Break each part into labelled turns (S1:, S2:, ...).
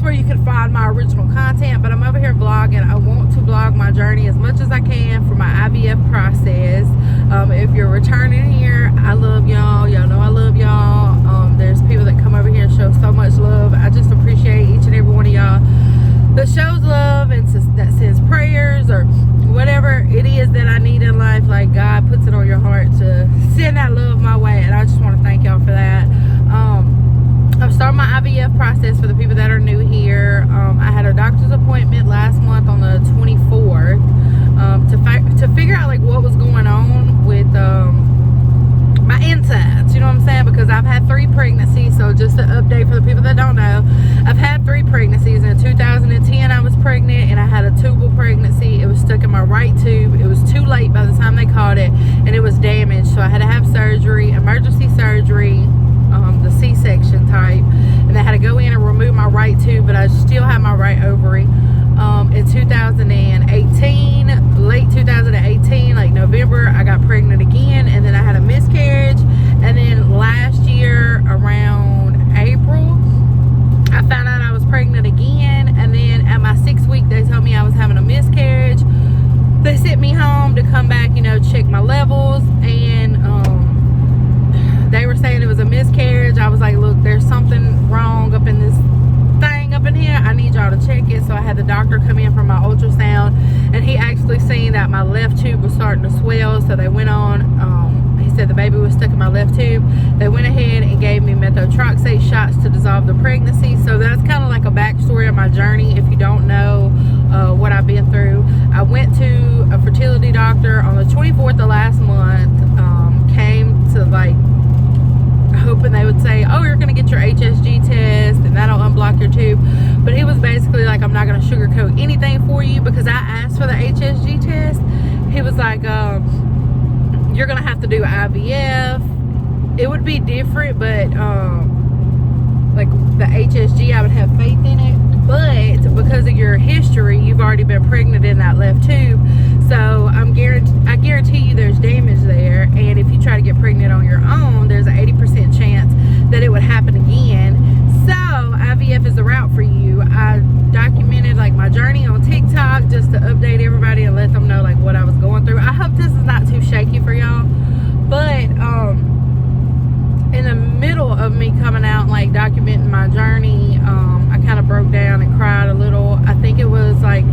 S1: where you can find my original content, but I'm over here vlogging. I want to vlog my journey as much as I can for my IVF process. If you're returning here, I love y'all. Y'all know I love y'all. There's people that come over here and show so much love. I just appreciate each and every one of y'all that shows love and that sends prayers or whatever it is that I need in life. Like, God puts it on your heart to send that love my way, and I just want to thank y'all for that. I'm starting my IVF process for the people that are new here. I had a doctor's appointment last month on the 24th to figure out like what was going on with my insides, you know what I'm saying? Because I've had 3 pregnancies. So just an update for the people that don't know, I've had 3 pregnancies. In 2010 I was pregnant and I had a tubal pregnancy. It was stuck in my right tube. It was too late by the time they caught it, and it was damaged, so I had to have surgery, emergency surgery, the C-section type, and they had to go in and remove my right tube, but I still have my right ovary. In 2018, late 2018, like November, I got pregnant again, and then I had a miscarriage. And then last year around April, I found out I was pregnant again, and then at my 6th week they told me I was having a miscarriage. They sent me home to come back, you know, check my levels, and they were saying it was a miscarriage. I was like, look, there's something wrong up in this thing up in here. I need y'all to check it. So I had the doctor come in for my ultrasound, and he actually seen that my left tube was starting to swell. So they went on, he said the baby was stuck in my left tube. They went ahead and gave me methotrexate shots to dissolve the pregnancy. So that's kind of like a backstory of my journey if you don't know what I've been through. I went to a fertility doctor on the 24th of last month. Came to like hoping they would say, oh, you're going to get your HSG test and that'll unblock your tube. But he was basically like, I'm not going to sugarcoat anything for you, because I asked for the HSG test. He was like, you're going to have to do IVF. It would be different, but like the HSG, I would have faith in it. But because of your history, you've already been pregnant in that left tube. So I guarantee you there's damage there. And if you try to get pregnant on your own, there's an 80% chance that it would happen again. So IVF is the route for you. I documented like my journey on TikTok just to update everybody and let them know like what I was going through. I hope this is not too shaky for y'all. But in the middle of me coming out and like documenting my journey, I kind of broke down and cried a little. I think it was like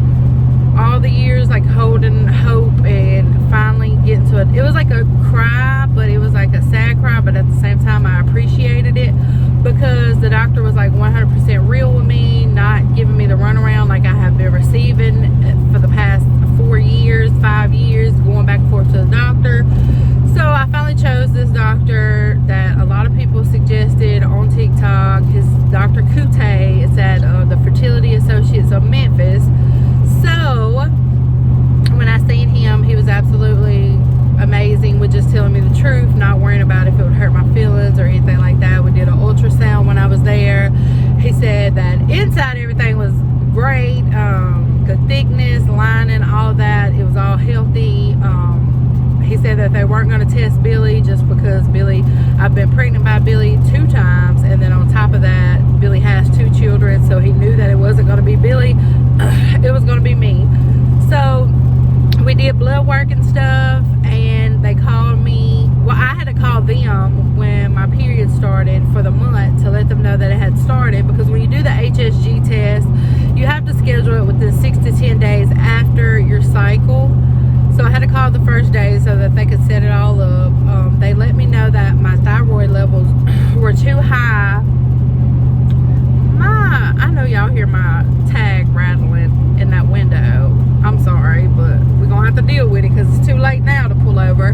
S1: all the years like holding hope and finally getting to it. It was like a cry, but it was like a sad cry, but at the same time I appreciated it because the doctor was like 100% real with me, not giving me the runaround like I have been receiving for the past 4 years, 5 years, going back and forth to the doctor. So I finally chose this doctor that a lot of people suggested on TikTok. His Dr. Kute. It's at the Fertility Associates of Memphis. So when I seen him, he was absolutely amazing with just telling me the truth, not worrying about if it would hurt my feelings or anything like that. We did an ultrasound when I was there. He said that inside everything was great, good thickness, lining, all that. It was all healthy. He said that they weren't going to test Billy just because I've been pregnant by Billy 2 times, and then on top of that, Billy has 2 children, so he knew that it wasn't going to be Billy, it was going to be me. So we did blood work and stuff, and they called me. Well, I had to call them when my period started for the month to let them know that it had started, because when you do the HSG test, you have to schedule it within 6 to 10 days after your cycle. So I had to call the first day so that they could set it all up. They let me know that my thyroid levels were too high. I know y'all hear my tag rattling in that window. I'm sorry, but we're going to have to deal with it because it's too late now to pull over.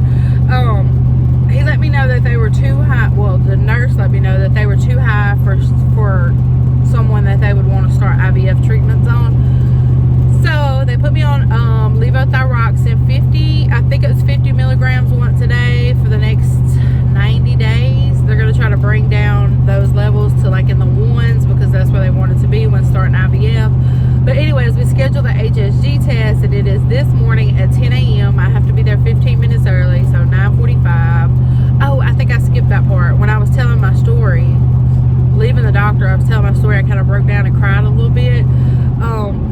S1: He let me know that they were too high. Well, the nurse let me know that they were too high for someone that they would want to start IVF treatments on. So they put me on levothyroxine 50, I think it was 50 milligrams once a day for the next 90 days. They're going to try to bring down those levels to like in the 1s because that's where they want it to be when starting IVF. But anyways, we scheduled the HSG test, and it is this morning at 10 a.m. I have to be there 15 minutes early, so 9:45. Oh, I think I skipped that part. When I was telling my story, leaving the doctor, I was telling my story, I kind of broke down and cried a little bit.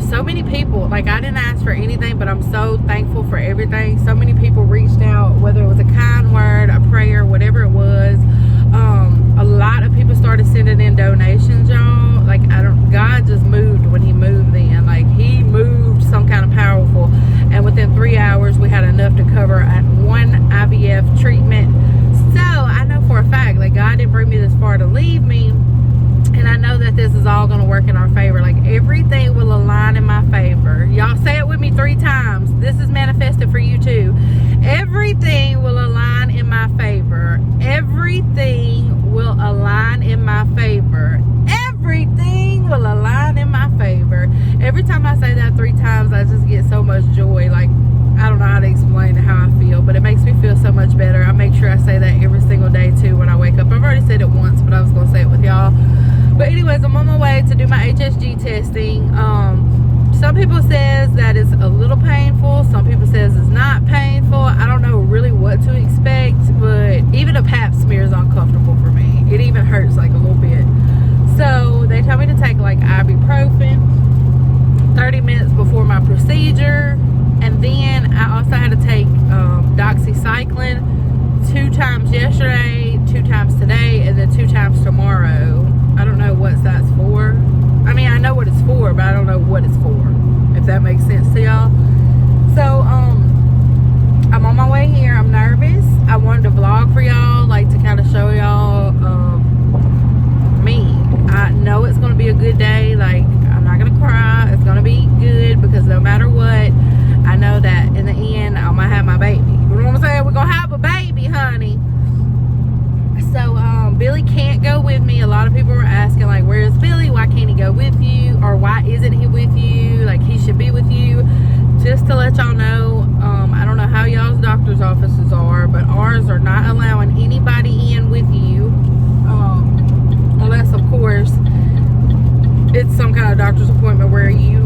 S1: So many people, like, I didn't ask for anything, but I'm so thankful for everything. So many people reached out, whether it was a kind word, a prayer, whatever it was. A lot of people started sending in donations, y'all. Like, God just moved when he moved then. Like, he moved some kind of powerful. And within 3 hours, we had enough to cover one IVF treatment. So, I know for a fact, like, God didn't bring me this far to leave me. And I know that this is all going to work in our favor. Like, everything will align in my favor. Y'all say it with me 3 times. This is manifested for you too. Everything will align in my favor. Everything will align in my favor. Everything will align in my favor. Every time I say that 3 times, I just get so much joy. Like, I don't know how to explain how I feel, but it makes me feel so much better. I make sure I say that every single day too when I wake up. I've already said it once, but I was going to say it with y'all. But anyways, I'm on my way to do my HSG testing. Some people says that it's a little painful. Some people says it's not painful. I don't know really what to expect, but even a pap smear is uncomfortable for me. It even hurts like a little bit. So they told me to take like ibuprofen 30 minutes before my procedure. And then I also had to take doxycycline 2 times yesterday, 2 times today, and then 2 times tomorrow. I don't know what that's for. I mean, I know what it's for, but I don't know what it's for, if that makes sense to y'all. So, I'm on my way here. I'm nervous. I wanted to vlog for y'all, like to kind of show y'all me. I know it's going to be a good day. Like, I'm not going to cry. It's going to be good because no matter what, I know that in the end, I'm going to have my baby. You know what I'm saying? We're going to have a baby, honey. So, Billy can't go with me. A lot of people were asking, like, where's Billy? Why can't he go with you? Or why isn't he with you? Like, he should be with you. Just to let y'all know, I don't know how y'all's doctor's offices are, but ours are not allowing anybody in with you. Unless, of course, it's some kind of doctor's appointment where you,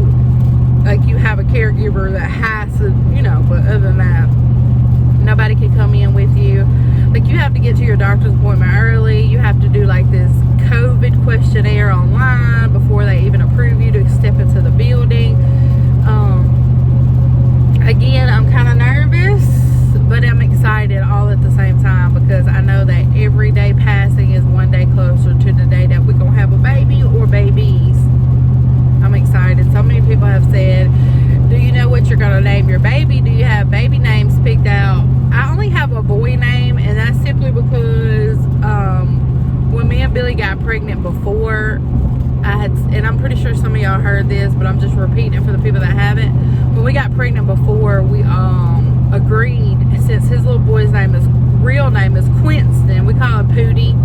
S1: like, you have a caregiver that has to, you know, but other than that, nobody can come in with you. Like, you have to get to your doctor's appointment early. You have to do like this COVID questionnaire online before they even approve you to step into the building. Again, I'm kind of nervous, but I'm excited all at the same time because I know that every day passing is one day closer to the day that we're going to have a baby or babies. I'm excited. So many people have said, do you know what you're going to name your baby? Do you have baby names picked out? I only have a boy name, and that's simply because when me and Billy got pregnant before, and I'm pretty sure some of y'all heard this, but I'm just repeating it for the people that haven't. When we got pregnant before, we agreed, since his little boy's real name is Quinston, we call him Pootie.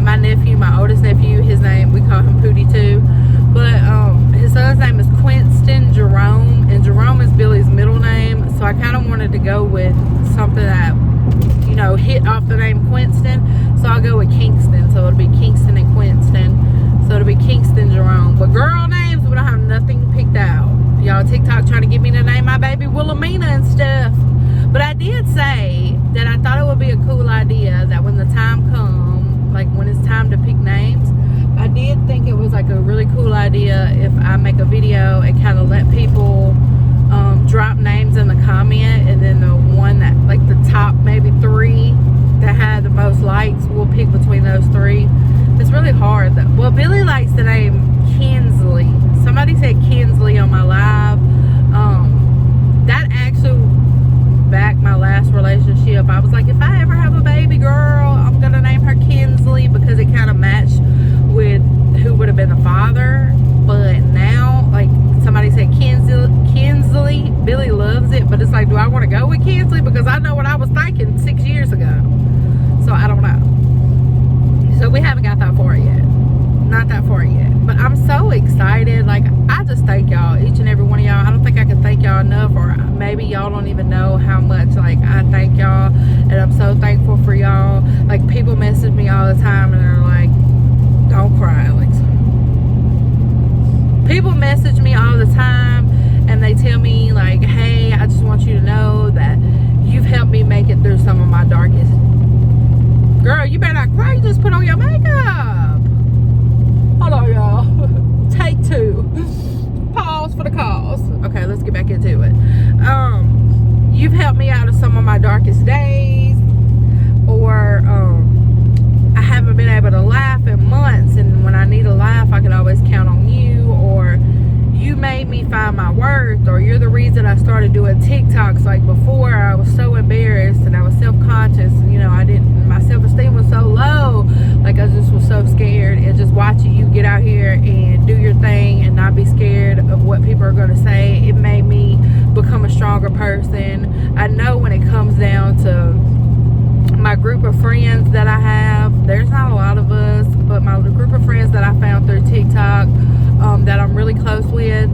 S1: My nephew, my oldest nephew, his name, we call him Pootie too. But his son's name is Quinston Jerome, and Jerome is Billy's middle name. So I kind of wanted to go with something that, you know, hit off the name Quinston. So I'll go with Kingston. So it'll be Kingston and Quinston. So it'll be Kingston Jerome. But girl names, we don't have nothing picked out. Y'all TikTok trying to get me to name my baby Wilhelmina and stuff. But I did say that I thought it would be a cool idea that when the time comes, like when it's time to pick names, I did think it was like a really cool idea if I make a video and kind of let people drop names in the comment, and then the one that, like the top maybe 3 that had the most likes, we'll pick between those 3. It's really hard though. Well, Billy likes the name Kinsley. Somebody said Kinsley on my live. That actually back my last relationship. I was like, if I ever have a baby girl, I'm gonna name her Kinsley because it kind of matched with who would have been the father. But now, like, somebody said Kinsley. Billy loves it, but it's like, do I want to go with Kinsley? Because I know what I was thinking 6 years ago. So I don't know. So we haven't got that far yet. Not that far yet. But I'm so excited. Like, I just thank y'all, each and every one of y'all. I don't think I can thank y'all enough, or maybe y'all don't even know how much, like, I thank y'all. And I'm so thankful for y'all. Like, people message me all the time and they're like, don't cry, Alex. People message me all the time and they tell me, like, hey, I just want you to know that you've helped me make it through some of my darkest. Girl, you better not cry. You just put on your makeup. Hold on, find my worth, or you're the reason I started doing TikToks. Like before, I was so embarrassed and I was self-conscious, my self-esteem was so low, like I just was so scared. And just watching you get out here and do your thing and not be scared of what people are going to say, it made me become a stronger person. I know when it comes down to my group of friends that I have, there's not a lot of us, but my group of friends that I found through TikTok, that I'm really close with,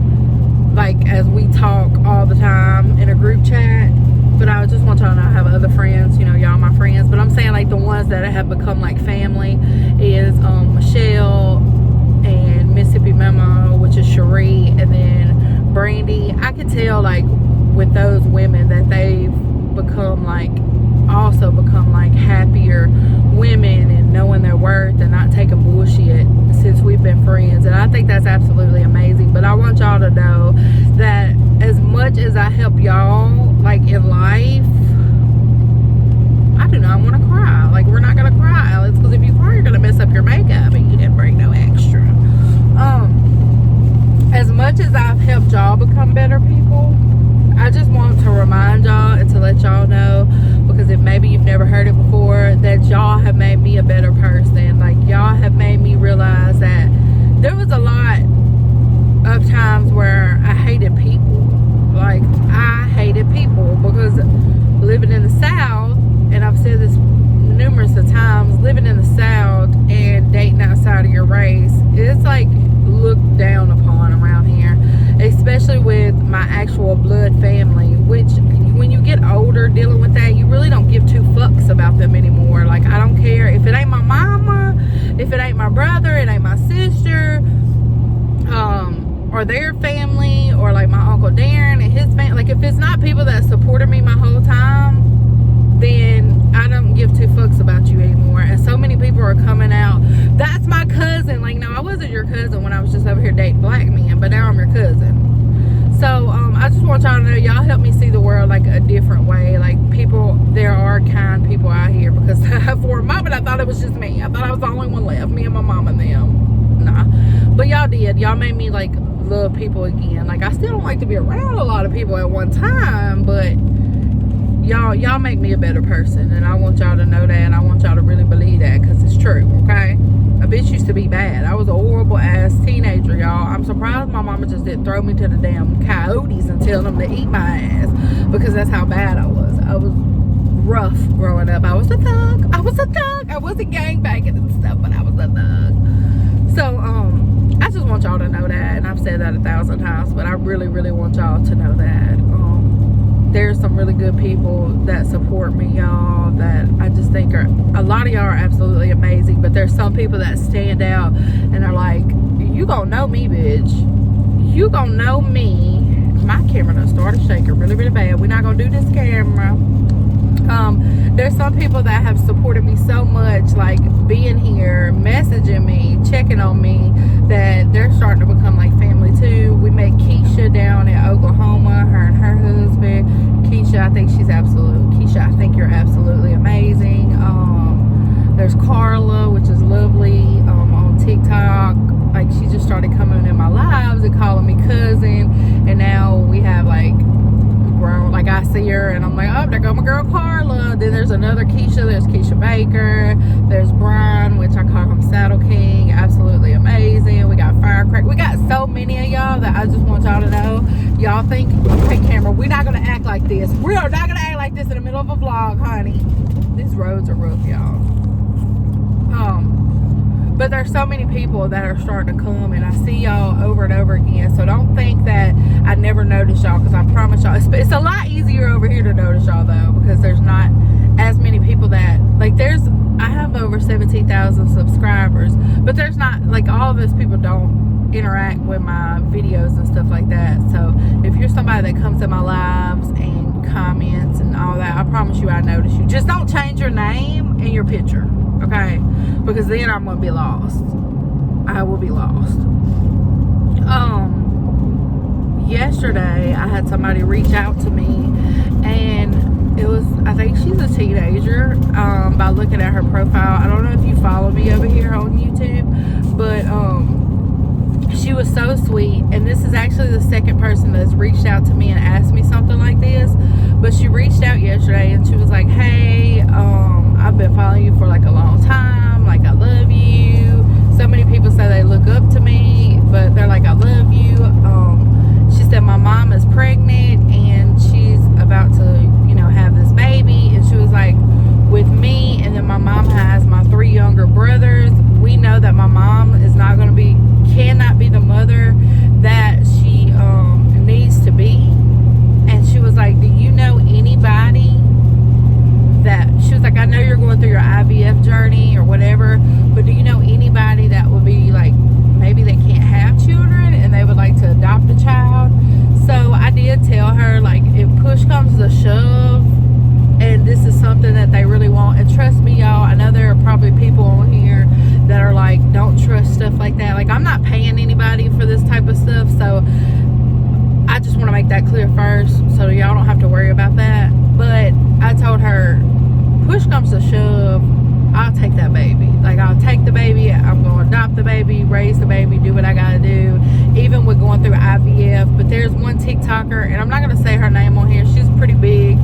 S1: like as we talk all the time in a group chat. But I just want y'all to know I have other friends, y'all my friends, but I'm saying like the ones that have become like family is Michelle and Mississippi Memo, which is Cherie, and then Brandy. I can tell like with those women that they've also become like happier women and knowing their worth and not taking bullshit since we've been friends. And I think that's absolutely amazing. But I want y'all to know that as much as I help y'all like in life, I do not want to cry. Like, we're not gonna cry. It's because if you cry, you're gonna mess up your makeup and you didn't bring no extra. As much as I've helped y'all become better people, I just want to remind y'all and to let y'all know, because if maybe you've never heard it before, that y'all have made me a better person. Like, y'all have made me realize that there was a lot of times where I hated people. Like, I hated people because living in the South, and I've said this numerous of times, living in the South and dating outside of your race, it's like looked down upon around here, especially with my actual blood family, which when you get older dealing with that, you really don't give two fucks about them anymore. Like, I don't care if it ain't my mama, if it ain't my brother, it ain't my sister, or their family, or like my Uncle Darren and his family. Like, if it's not people that supported me my whole time, then I don't give two fucks about you anymore. And so many people are coming out, that's my cousin. Like, no, I wasn't your cousin when I was just over here dating black men, but now I'm your cousin. So I just want y'all to know, y'all help me see the world like a different way. Like, people, there are kind people out here, because for a moment I thought it was just me. I thought I was the only one left, me and my mom and them. Nah, but y'all did. Y'all made me like love people again. Like, I still don't like to be around a lot of people at one time, but y'all make me a better person, and I want y'all to know that, and I want y'all to really believe that, because it's true. Okay, a bitch used to be bad. I was a horrible ass teenager, y'all. I'm surprised my mama just didn't throw me to the damn coyotes and tell them to eat my ass, because that's how bad I was. I was rough growing up. I was a thug. I wasn't gangbanging and stuff, but I was a thug. So I just want y'all to know that, and I've said that 1,000 times, but I really, really want y'all to know that there's some really good people that support me, y'all, that I just think are, a lot of y'all are absolutely amazing, but there's some people that stand out and are like, you gonna know me, bitch. You gonna know me. My camera done started shaking really, really bad. We're not gonna do this camera. There's some people that have supported me so much, like being here, messaging me, checking on me, that they're starting to become like family too. We met Keisha down in Oklahoma, her and her husband. Keisha, I think you're absolutely amazing. There's Carla, which is lovely, on TikTok. Like, she just started coming in my lives and calling me cousin, and now we have like grown. Like, I see her and I'm like, oh, there go my girl Carla. Then there's another Keisha. There's Keisha Baker. There's Brian, which I call him Saddle King. Absolutely amazing. We got Firecrack. We got so many of y'all that I just want y'all to know. Y'all think, okay, camera, we're not gonna act like this. We are not gonna act like this in the middle of a vlog, honey. These roads are rough, y'all. But there's so many people that are starting to come, and I see y'all over and over again. So don't think that I never notice y'all, because I promise y'all, it's a lot easier over here to notice y'all though, because there's not as many people that, like, I have over 17,000 subscribers, but there's not, like, all of those people don't interact with my videos and stuff like that. So if you're somebody that comes to my lives and comments and all that, I promise you I notice you. Just don't change your name and your picture, okay? Because then I'm gonna be lost. I will be lost. Yesterday I had somebody reach out to me, and it was, I think she's a teenager, by looking at her profile. I don't know if you follow me over here on YouTube, but she was so sweet. And this is actually the second person that's reached out to me and asked me something like this. But she reached out yesterday and she was like, hey, I've been following you for like a long time. Like, I love you. So many people say they look up to me, but they're like, I love you. She said my mom is pregnant and she's about to, you know, have this baby. And she was like, with me, and then my mom has my 3 younger brothers. We know that my mom is not going to be, cannot be the mother that she needs to be. And she was like, do you know anybody that, she was like, I know you're going through your IVF journey or whatever, but do you know anybody that would be like, maybe they can't have children and they would like to adopt a child? So I did tell her, like, if push comes to shove and this is something that they really want, and trust me, y'all, I know there are probably people on here that are like, don't trust stuff like that. Like, I'm not paying anybody for this type of stuff, so I just want to make that clear first so y'all don't have to worry about that. But I told her, push comes to shove, I'll take that baby. Like, I'll take the baby, I'm going to adopt the baby, raise the baby, do what I got to do, even with going through IVF. But there's one TikToker, and I'm not going to say her name on here, she's pretty big.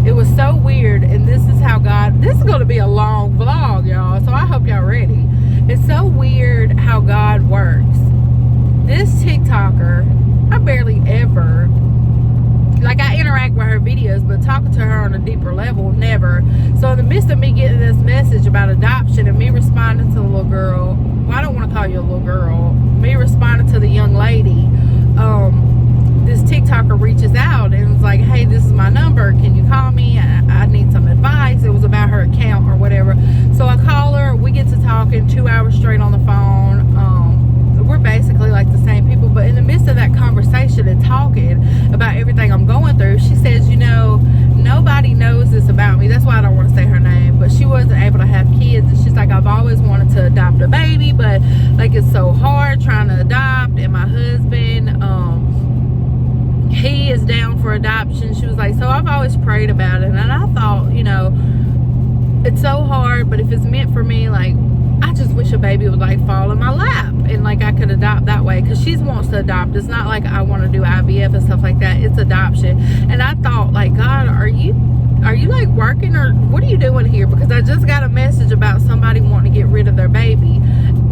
S1: It was so weird, and this is how God, this is going to be a long vlog, y'all, so I hope y'all ready. It's so weird how God works. This TikToker, I barely ever, like, I interact with her videos, but talking to her on a deeper level, never. So in the midst of me getting this message about adoption and me responding to the little girl, well, I don't want to call you a little girl, me responding to the young lady, this TikToker reaches out and was like, hey, this is my number, can you call me? I need some advice. It was about her account or whatever. So I call her, we get to talking 2 hours straight on the phone. We're basically like the same people, but in the midst of that conversation and talking about everything I'm going through, she says, you know, nobody knows this about me. That's why I don't want to say her name, but she wasn't able to have kids, and she's like, I've always wanted to adopt a baby, but like, it's so hard trying to adopt, and my husband, he is down for adoption. She was like, so I've always prayed about it, and I thought, you know, it's so hard, but if it's meant for me, like, I just wish a baby would like fall in my lap and like I could adopt that way, because she wants to adopt. It's not like I want to do IVF and stuff like that. It's adoption. And I thought, like, God, are you like working, or what are you doing here? Because I just got a message about somebody wanting to get rid of their baby.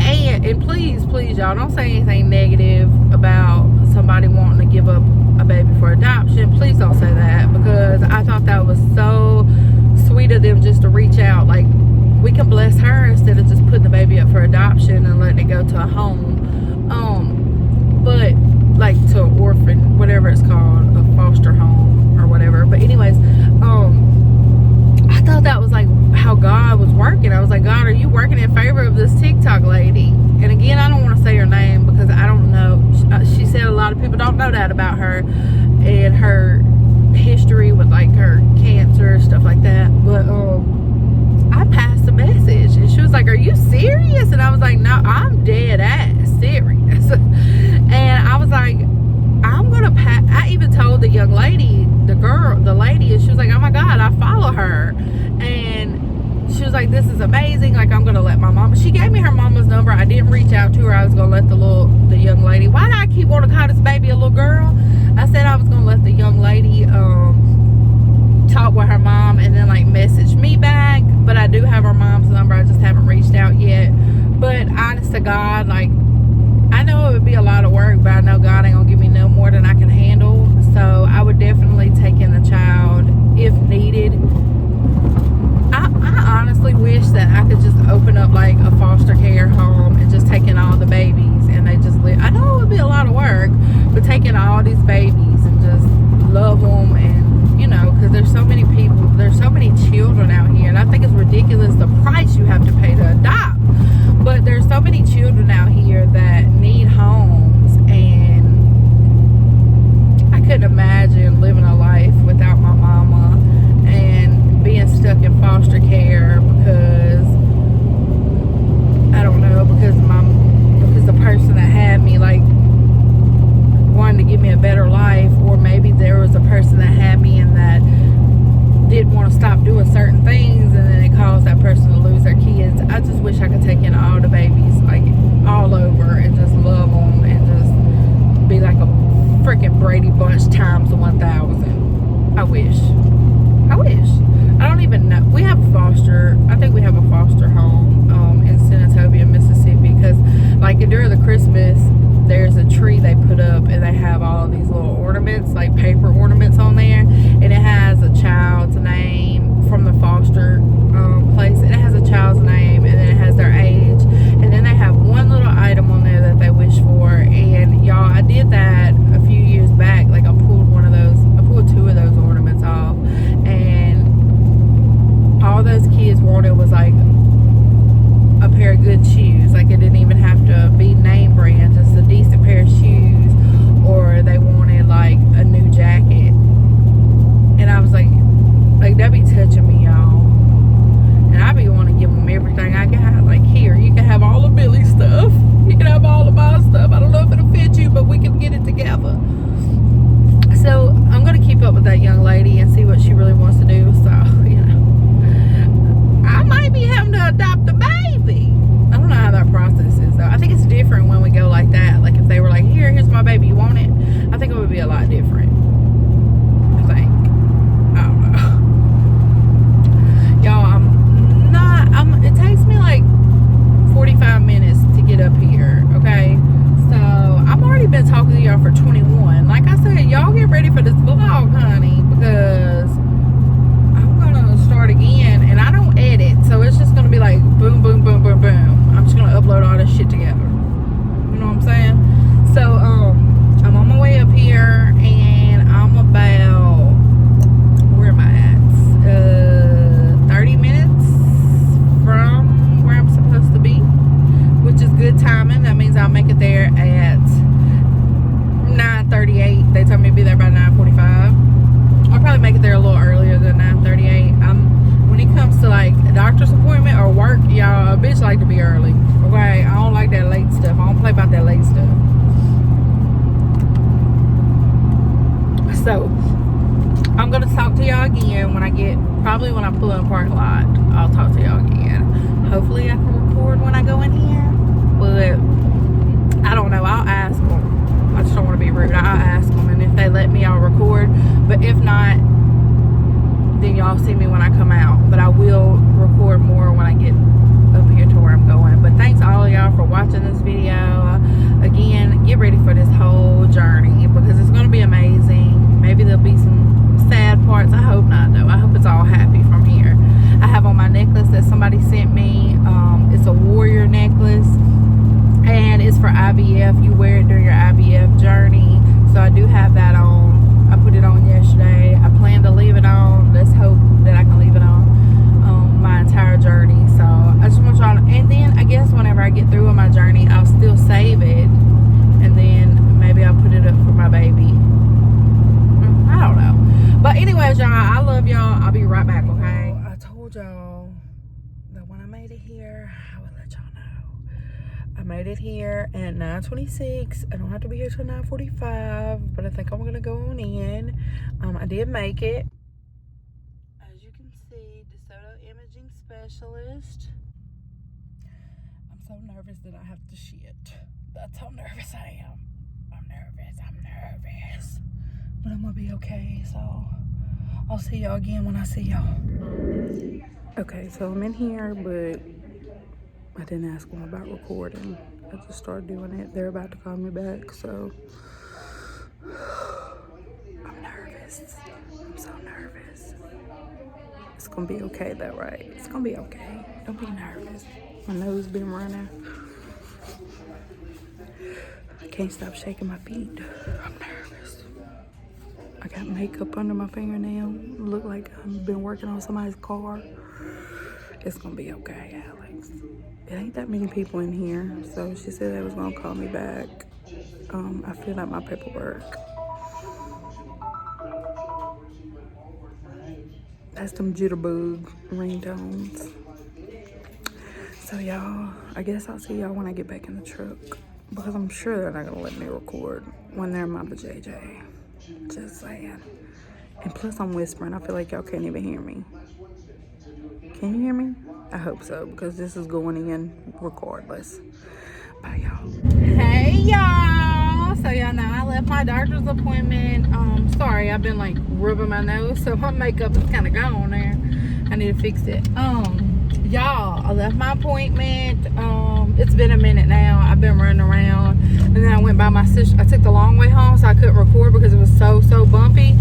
S1: And please y'all, don't say anything negative about somebody wanting to give up a baby for adoption. Please don't say that, because I thought that was so sweet of them just to reach out. Like, we can bless her instead of just putting the baby up for adoption and letting it go to a home. But like, to an orphan, whatever it's called, a foster home or whatever. But anyways, I thought that was like how God was working. I was like, God, are you working in favor of this TikTok lady? And again, I don't want to say her name because I don't know. She said a lot of people don't know that about her and her history with like her cancer, stuff like that. But I passed the message, and she was like, are you serious? And I was like, no, I'm dead ass serious. And I was like, I'm gonna pass. I even told the young lady, the lady, and she was like, oh my God, I follow her. And she was like, this is amazing, like, I'm gonna let my mom, she gave me her mama's number. I didn't reach out to her. I was gonna let the young lady, why do I keep wanting to call this baby a little girl? I said I was gonna let the young lady talk with her mom and then like message me back. But I do have her mom's number, I just haven't reached out yet. But honest to God, like, I know it would be a lot of work, but I know God ain't gonna give me no more than I can handle. So I would definitely take in a child if needed. I honestly wish that I could just open up like a foster care home and just take in all the babies and they just live. I know it would be a lot of work, but taking all these babies and just love them, and you know, because there's so many people, there's so many children out here, and I think it's ridiculous the price you have to pay to adopt. But there's so many children out here that need homes, and I couldn't imagine living a life without my mama and being stuck in foster care because I don't know, because the person that had me like wanted to give me a better life, or maybe there was a person that had me and that didn't want to stop doing certain things, and my baby. You want it? I think it would be a lot different. I think. I don't know. Y'all, it takes me like 45 minutes to get up here, okay? So, I've already been talking to y'all for 21. Like I said, y'all get ready for this vlog, honey, because I'm gonna start again, and I don't edit, so it's just gonna be like boom, boom, boom, boom, boom. I'm just gonna upload all this shit together. You know what I'm saying? So, I'm on my way up here, and I'm about, where am I at? 30 minutes from where I'm supposed to be, which is good timing. That means I'll make it there at 9:38. They told me to be there by 9:45. I'll probably make it there a little earlier than 9:38. When it comes to like a doctor's appointment or work, y'all, a bitch like to be early. Okay, I don't like that late stuff. I don't play about that late stuff. So I'm gonna talk to y'all again when I pull in the parking lot. I'll talk to y'all again. Hopefully I can record when I go in here, but I don't know. I'll ask them. I just don't want to be rude. I'll ask them, and if they let me, I'll record. But if not, then y'all see me when I come out. But I will record more when I get up here to where I'm going. But thanks all of y'all for watching this video. Again, get ready for this whole journey because it's going to be amazing. Maybe there'll be some sad parts. I hope not, though. I hope it's all happy from here. I have on my necklace that somebody sent me. It's a warrior necklace, and it's for IVF. You wear it during your IVF journey. So I do have that on. I put it on yesterday. I plan to leave it on. Let's hope that I can leave it on my entire journey. So I just want y'all to, and then I guess whenever I get through with my journey, I'll still save it, and then maybe I'll put it up for my baby. I don't know. But anyways, y'all, I love y'all. I'll be right back, okay? I told y'all that when I made it here, I would let y'all know. I made it here at 9:26. I don't have to be here till 9:45, but I think I'm gonna go on in. I did make it. As you can see, DeSoto Imaging Specialist. I'm so nervous that I have to shit. That's how nervous I am. I'm nervous. But I'm gonna be okay, so I'll see y'all again when I see y'all. Okay, so I'm in here, but I didn't ask them about recording. I just started doing it. They're about to call me back, so I'm nervous. I'm so nervous. It's gonna be okay though, right? It's gonna be okay. Don't be nervous. My nose been running. I can't stop shaking my feet. I'm nervous. I got makeup under my fingernail. Look like I've been working on somebody's car. It's gonna be okay, Alex. It ain't that many people in here, so she said they was gonna call me back. I filled out my paperwork. That's them jitterbug ringtones. So y'all, I guess I'll see y'all when I get back in the truck, because I'm sure they're not gonna let me record when they're in my JJ. Just saying. And plus I'm whispering. I feel like y'all can't even hear me. Can you hear me? I hope so, because this is going in regardless. Bye, y'all. Hey, y'all. So, y'all know I left my doctor's appointment. Sorry, I've been, like, rubbing my nose, so my makeup is kind of gone there. I need to fix it. Y'all, I left my appointment. It's been a minute now. I've been running around. And then I went by my sister. I took the long way home, so I couldn't record because it was so bumpy.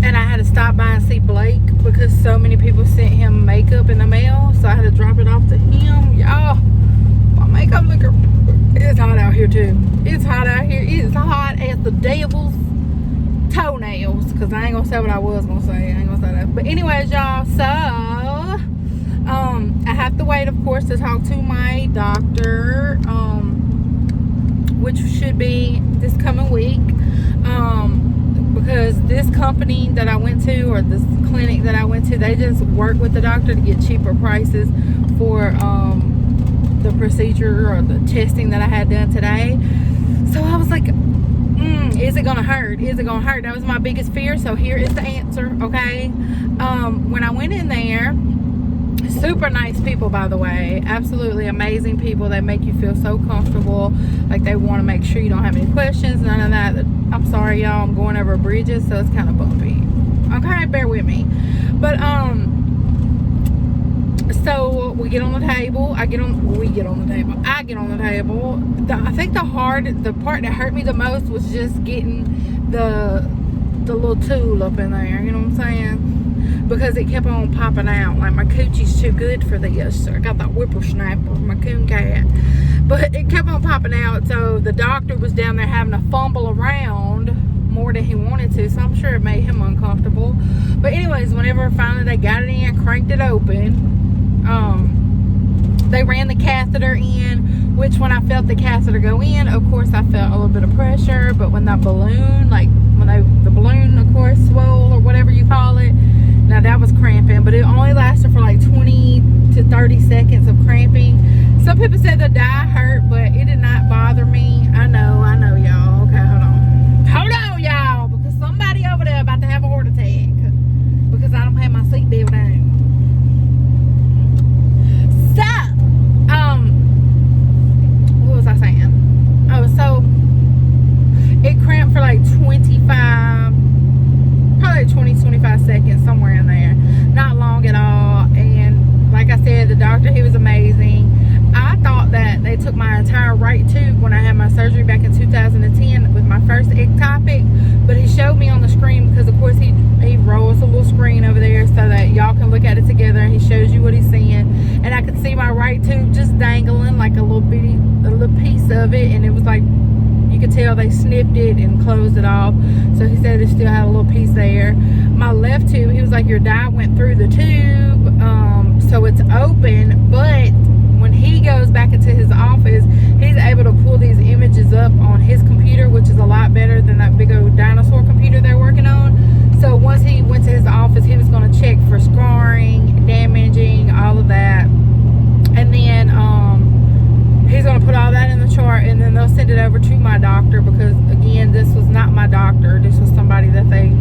S1: And I had to stop by and see Blake because so many people sent him makeup in the mail. So I had to drop it off to him. Y'all, my makeup looking, it's hot out here too. It's hot out here. It's hot as the devil's toenails. Because I ain't going to say what I was going to say. I ain't going to say that. But anyways, y'all, so I have to wait, of course, to talk to my doctor, which should be this coming week. Because this company that I went to, or this clinic that I went to, they just work with the doctor to get cheaper prices for the procedure or the testing that I had done today. So I was like, is it gonna hurt? Is it gonna hurt? That was my biggest fear. So here is the answer, okay? When I went in there, Super nice people, by the way. Absolutely amazing people. They make you feel so comfortable. Like they want to make sure you don't have any questions. None of that. I'm sorry, y'all. I'm going over bridges, so it's kind of bumpy. Okay, bear with me. But so we get on the table. I get on the table. I think the part that hurt me the most was just getting the little tool up in there. You know what I'm saying? Because it kept on popping out. Like my coochie's too good for this. I got that whippersnapper, my coon cat. But it kept on popping out. So the doctor was down there having to fumble around more than he wanted to. So I'm sure it made him uncomfortable. But anyways, whenever finally they got it in, cranked it open, they ran the catheter in, which when I felt the catheter go in, of course I felt a little bit of pressure. But when that balloon, the balloon of course swole or whatever you call it, now that was cramping, but it only lasted for like 20 to 30 seconds of cramping. Some people said the dye hurt, but it did not bother me. I know y'all. Okay, hold on y'all, because somebody over there about to have a heart attack because I don't have my seatbelt on. So, what was I saying? Oh, so it cramped for like 25 seconds, somewhere in there. Not long at all. And like I said, the doctor, he was amazing. I thought that they took my entire right tube when I had my surgery back in 2010 with my first ectopic, but he showed me on the screen, because of course he rolls a little screen over there so that y'all can look at it together, and he shows you what he's seeing. And I could see my right tube just dangling like a little piece of it, and it was like, you could tell they snipped it and closed it off. So he said it still had a little piece there. My left tube, he was like, your dye went through the tube, so it's open. But when he goes back into his office, he's able to pull these images up on his computer, which is a lot better than that big old dinosaur computer they're working on. So once he went to his office, he was going to check for scarring, damaging, all of that. And then he's going to put all that in the chart, and then they'll send it over to my doctor, because again, this was not my doctor. This was somebody that they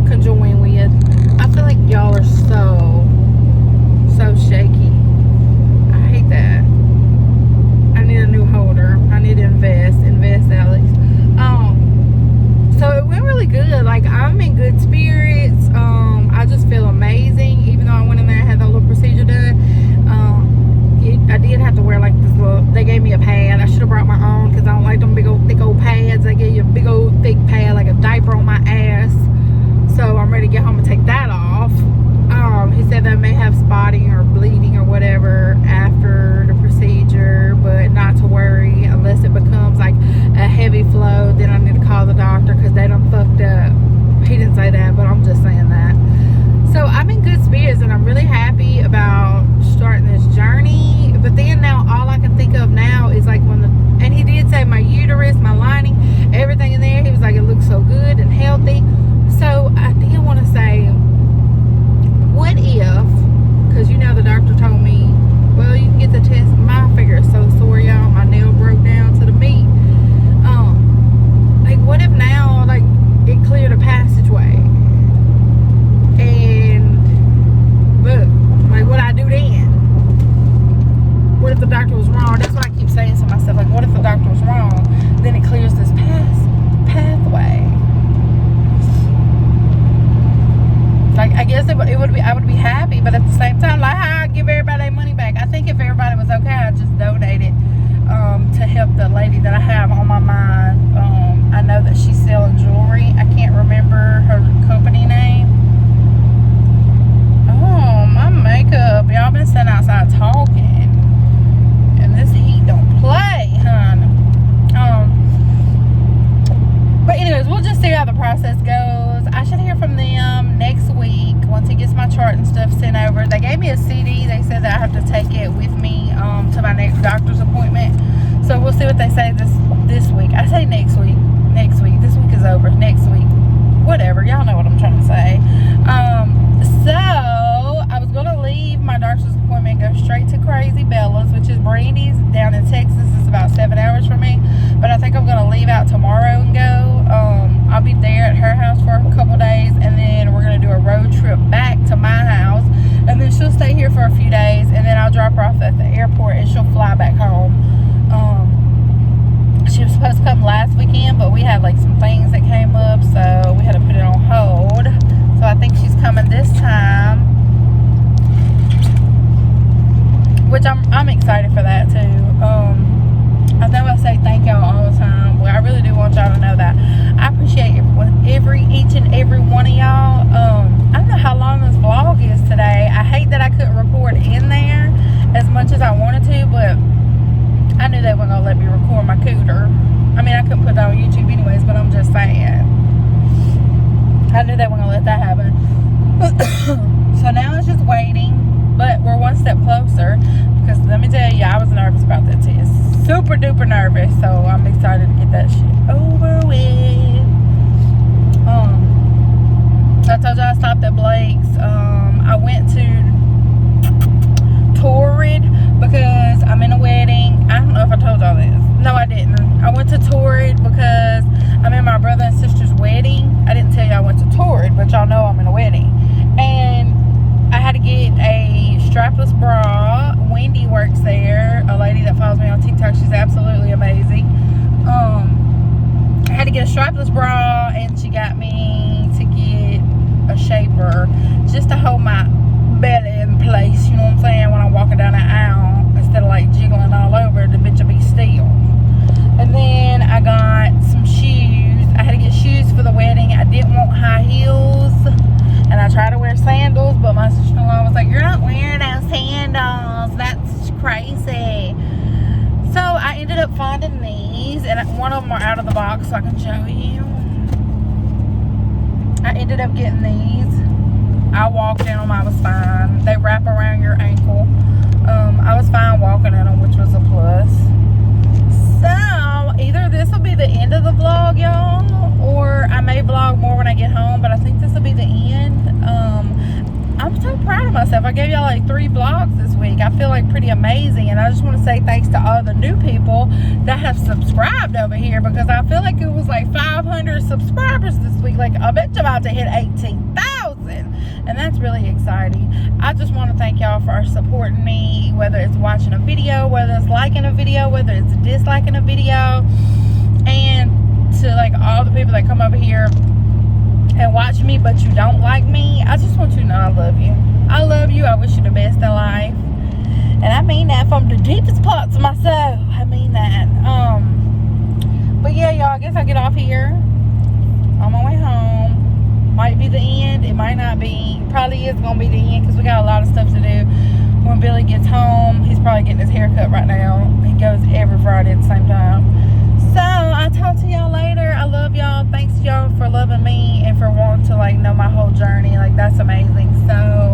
S1: conjoined with. I feel like y'all are so shaky. I hate that. I need a new holder. I need to invest Alex. So it went really good. Like, I'm in good spirits. I just feel amazing, even though I went in there and had that little procedure done. I did have to wear like this little, they gave me a pad. I should have brought my own, because I don't like them big old thick old pads. They give you a big old thick pad, like a diaper on my ass. So I'm ready to get home and take that off. He said they may have spotting or bleeding or whatever after the procedure, but not to worry, unless it becomes like a heavy flow, then I need to call the doctor, because they done fucked up. He didn't say that, but I'm just saying that. So I'm in good spirits, and I'm really happy about starting this journey. But then now all I can think of now is like and he did say my uterus, my lining, everything in there, he was like, it looks so good and healthy. So I did want to say, what if, because you know the doctor told me, well, you can get the test. My finger is so sore, y'all. My nail broke down to the meat. Like, what if now, like, it cleared a passageway? And, look, like, what I do then? What if the doctor was wrong? That's what I keep saying to myself. Like, what if the doctor was wrong? Then it clears this pathway. Like, I guess I would be happy, but at the same time, like, how I give everybody their money back. I think if everybody was okay, I'd just donate it to help the lady that I have on my mind. I know that she's selling jewelry. I can't remember her company name. Oh, my makeup. Y'all been sitting outside talking, and this heat don't play, hon. But anyways, we'll just see how the process goes. I should hear from them next week once he gets my chart and stuff sent over. They gave me a CD. They said that I have to take it with me to my next doctor's appointment. So we'll see what they say this week. I say next week. Next week. This week is over. Next week. Whatever. Y'all know what I'm trying to say. So I was going to leave my doctor's appointment and go straight to Crazy Bella's, which is Brandy's down in Texas. It's about 7 hours from me. But I think I'm going to leave out tomorrow and go. I'll be there at her house for a couple days, and then we're going to do a road trip back to my house, and then she'll stay a few days, and then I'll drop her off at the airport and she'll fly back home. She was supposed to come last weekend, but we had like some things that came up, so we had to put it on hold. So I think she's coming this time, which I'm excited for that too. I know I say thank y'all all the time, but I really do want y'all to know that I appreciate each and every one of y'all. I don't know how long this vlog is today. I hate that I couldn't record in there as much as I wanted to, but I knew they weren't gonna let me record my cooter. I mean, I couldn't put that on YouTube anyways, but I'm just saying. I knew they weren't gonna let that happen. So now it's just waiting, but we're one step closer, because let me tell you, I was nervous about that test. Super duper nervous, so I'm excited to get that shit over with. I told you I stopped at Blake's. I went to Torrid because I'm in a wedding. I don't know if I told y'all this. No, I didn't. I went to Torrid because I'm in my brother and sister's wedding. I didn't tell you I went to Torrid, but y'all know I'm in a wedding. And I had to get a strapless bra. Wendy works there, a lady that follows me on TikTok. She's absolutely amazing. I had to get a strapless bra, and she got me to get a shaper just to hold my belly in place, you know what I'm saying, when I'm walking down the aisle, instead of like jiggling all over, the bitch will be still. And then I got some shoes. I had to get shoes for the wedding. I didn't want high heels, and I tried to wear sandals, but my sister-in-law was like, you're not wearing those sandals, that's crazy. So I ended up finding these, and one of them are out of the box, so I can show you. I ended up getting these. I walked in them, I was fine. They wrap around your ankle. I was fine walking in them, which was a plus. So either this will be the end of the vlog, y'all, or I may vlog more when I get home, but I think this will be the end. I'm so proud of myself. I gave y'all like 3 vlogs this week. I feel like pretty amazing, and I just want to say thanks to all the new people that have subscribed over here, because I feel like it was like 500 subscribers this week. Like, I bet you're about to hit 18,000, and that's really exciting. I just want to thank y'all for supporting me, whether it's watching a video, whether it's liking a video, whether it's disliking a video, and to like all the people that come over here and watch me but you don't like me. I just want you to know I love you. I love you. I wish you the best in life, and I mean that from the deepest parts of my soul. I mean that. But yeah, y'all, I guess I'll get off here on my way home. Might be the end, it might not be. Probably is gonna be the end, because we got a lot of stuff to do when Billy gets home. He's probably getting his hair cut right now. He goes every Friday at the same time. So I'll talk to y'all later. I love y'all. Thanks y'all for loving me and for wanting to like know my whole journey. Like, that's amazing. So